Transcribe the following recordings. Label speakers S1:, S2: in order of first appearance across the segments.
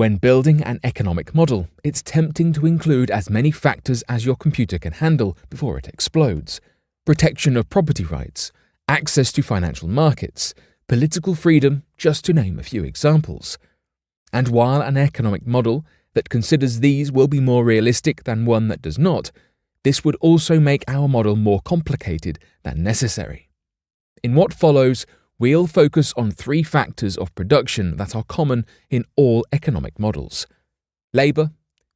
S1: When building an economic model, it's tempting to include as many factors as your computer can handle before it explodes. Protection of property rights, access to financial markets, political freedom, just to name a few examples. And while an economic model that considers these will be more realistic than one that does not, this would also make our model more complicated than necessary. In what follows, we'll focus on 3 factors of production that are common in all economic models: labour,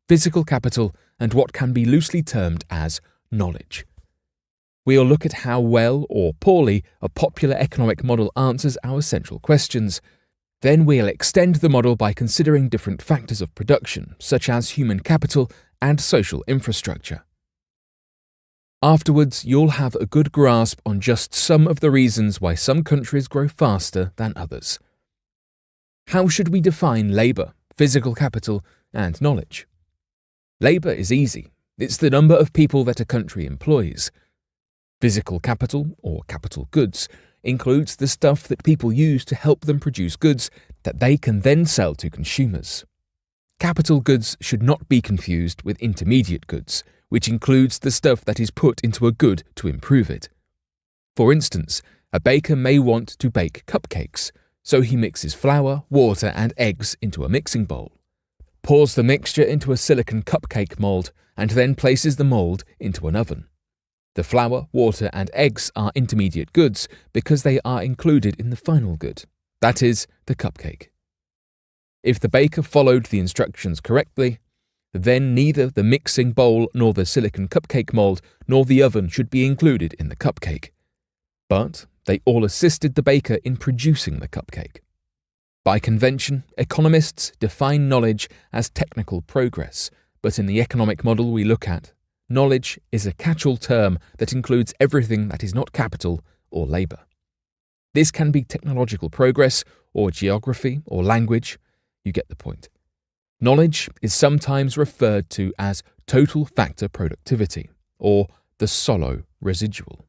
S1: physical capital, and what can be loosely termed as knowledge. We'll look at how well or poorly a popular economic model answers our central questions. Then we'll extend the model by considering different factors of production, such as human capital and social infrastructure. Afterwards, you'll have a good grasp on just some of the reasons why some countries grow faster than others. How should we define labour, physical capital, and knowledge? Labour is easy. It's the number of people that a country employs. Physical capital, or capital goods, includes the stuff that people use to help them produce goods that they can then sell to consumers. Capital goods should not be confused with intermediate goods, which includes the stuff that is put into a good to improve it. For instance, a baker may want to bake cupcakes, so he mixes flour, water, and eggs into a mixing bowl, pours the mixture into a silicon cupcake mold, and then places the mold into an oven. The flour, water, and eggs are intermediate goods because they are included in the final good, that is, the cupcake. If the baker followed the instructions correctly, then neither the mixing bowl nor the silicon cupcake mold nor the oven should be included in the cupcake. But they all assisted the baker in producing the cupcake. By convention, economists define knowledge as technical progress, but in the economic model we look at, knowledge is a catch-all term that includes everything that is not capital or labour. This can be technological progress, or geography, or language. You get the point. Knowledge is sometimes referred to as total factor productivity, or the Solow residual.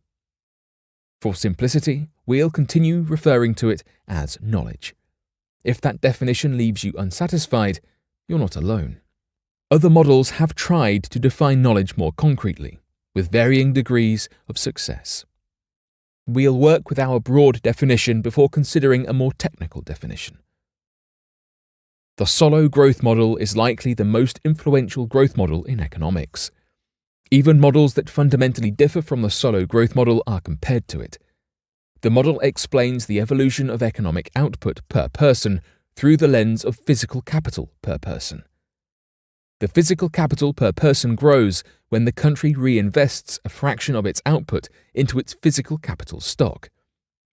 S1: For simplicity, we'll continue referring to it as knowledge. If that definition leaves you unsatisfied, you're not alone. Other models have tried to define knowledge more concretely, with varying degrees of success. We'll work with our broad definition before considering a more technical definition. The Solow growth model is likely the most influential growth model in economics. Even models that fundamentally differ from the Solow growth model are compared to it. The model explains the evolution of economic output per person through the lens of physical capital per person. The physical capital per person grows when the country reinvests a fraction of its output into its physical capital stock.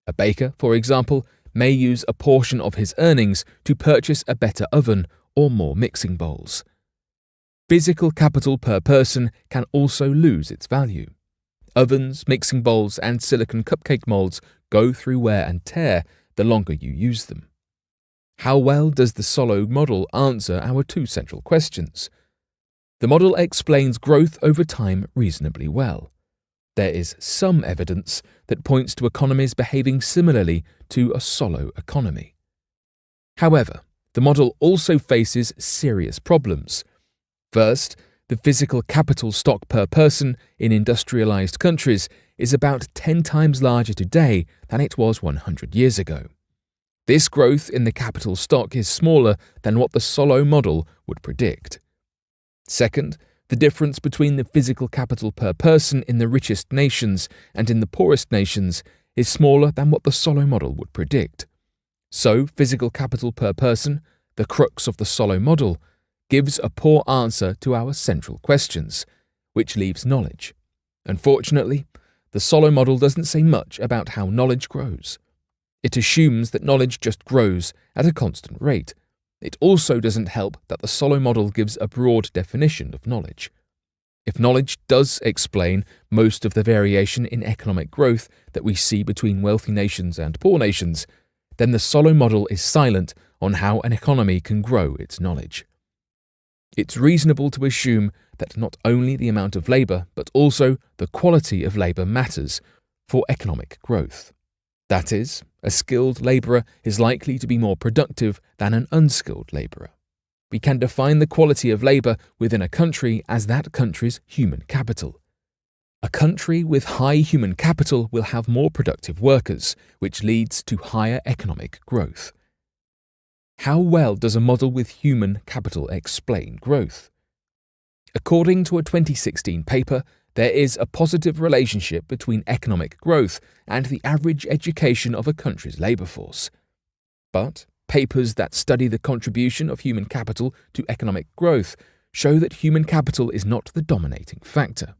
S1: A baker, for example, may use a portion of his earnings to purchase a better oven or more mixing bowls. Physical capital per person can also lose its value. Ovens, mixing bowls, and silicon cupcake molds go through wear and tear the longer you use them. How well does the Solow model answer our 2 central questions? The model explains growth over time reasonably well. There is some evidence that points to economies behaving similarly to a Solow economy. However, the model also faces serious problems. First, the physical capital stock per person in industrialized countries is about 10 times larger today than it was 100 years ago. This growth in the capital stock is smaller than what the Solow model would predict. Second, the difference between the physical capital per person in the richest nations and in the poorest nations is smaller than what the Solow model would predict. So, physical capital per person, the crux of the Solow model, gives a poor answer to our central questions, which leaves knowledge. Unfortunately, the Solow model doesn't say much about how knowledge grows. It assumes that knowledge just grows at a constant rate. It also doesn't help that the Solow model gives a broad definition of knowledge. If knowledge does explain most of the variation in economic growth that we see between wealthy nations and poor nations, then the Solow model is silent on how an economy can grow its knowledge. It's reasonable to assume that not only the amount of labour, but also the quality of labour matters for economic growth. That is, a skilled labourer is likely to be more productive than an unskilled labourer. we can define the quality of labour within a country as that country's human capital. A country with high human capital will have more productive workers, which leads to higher economic growth. How well does a model with human capital explain growth? According to a 2016 paper, there is a positive relationship between economic growth and the average education of a country's labour force. But papers that study the contribution of human capital to economic growth show that human capital is not the dominating factor.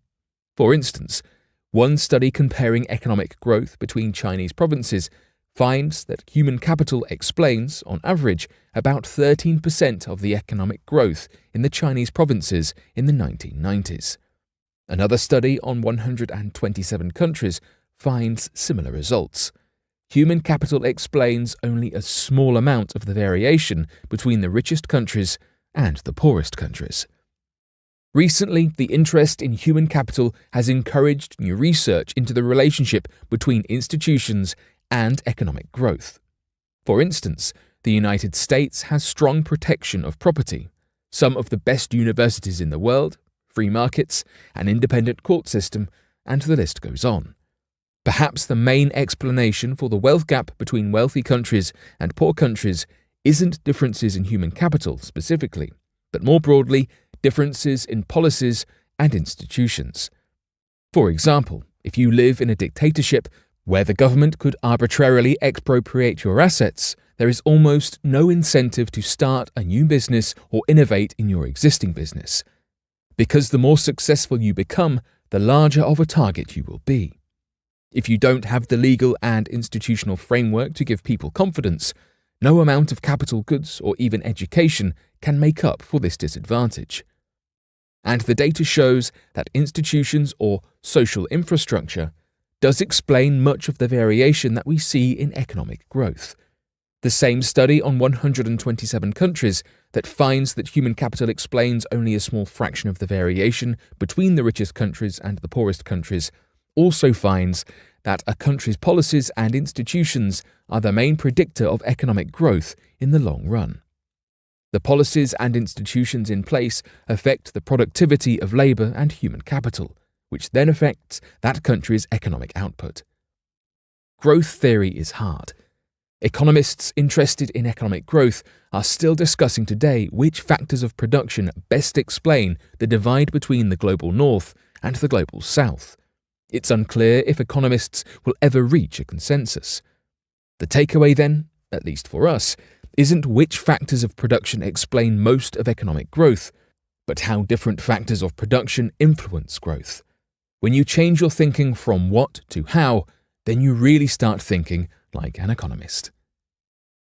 S1: For instance, one study comparing economic growth between Chinese provinces finds that human capital explains, on average, about 13% of the economic growth in the Chinese provinces in the 1990s. Another study on 127 countries finds similar results. Human capital explains only a small amount of the variation between the richest countries and the poorest countries. Recently, the interest in human capital has encouraged new research into the relationship between institutions and economic growth. For instance, the United States has strong protection of property, some of the best universities in the world, free markets, an independent court system, and the list goes on. Perhaps the main explanation for the wealth gap between wealthy countries and poor countries isn't differences in human capital specifically, but more broadly, differences in policies and institutions. For example, if you live in a dictatorship where the government could arbitrarily expropriate your assets, there is almost no incentive to start a new business or innovate in your existing business. Because the more successful you become, the larger of a target you will be. If you don't have the legal and institutional framework to give people confidence, no amount of capital goods or even education can make up for this disadvantage. And the data shows that institutions or social infrastructure does explain much of the variation that we see in economic growth. The same study on 127 countries that finds that human capital explains only a small fraction of the variation between the richest countries and the poorest countries also finds that a country's policies and institutions are the main predictor of economic growth in the long run. The policies and institutions in place affect the productivity of labour and human capital, which then affects that country's economic output. Growth theory is hard. Economists interested in economic growth are still discussing today which factors of production best explain the divide between the global north and the global south. It's unclear if economists will ever reach a consensus. The takeaway then, at least for us, isn't which factors of production explain most of economic growth, but how different factors of production influence growth. When you change your thinking from what to how, then you really start thinking like an economist.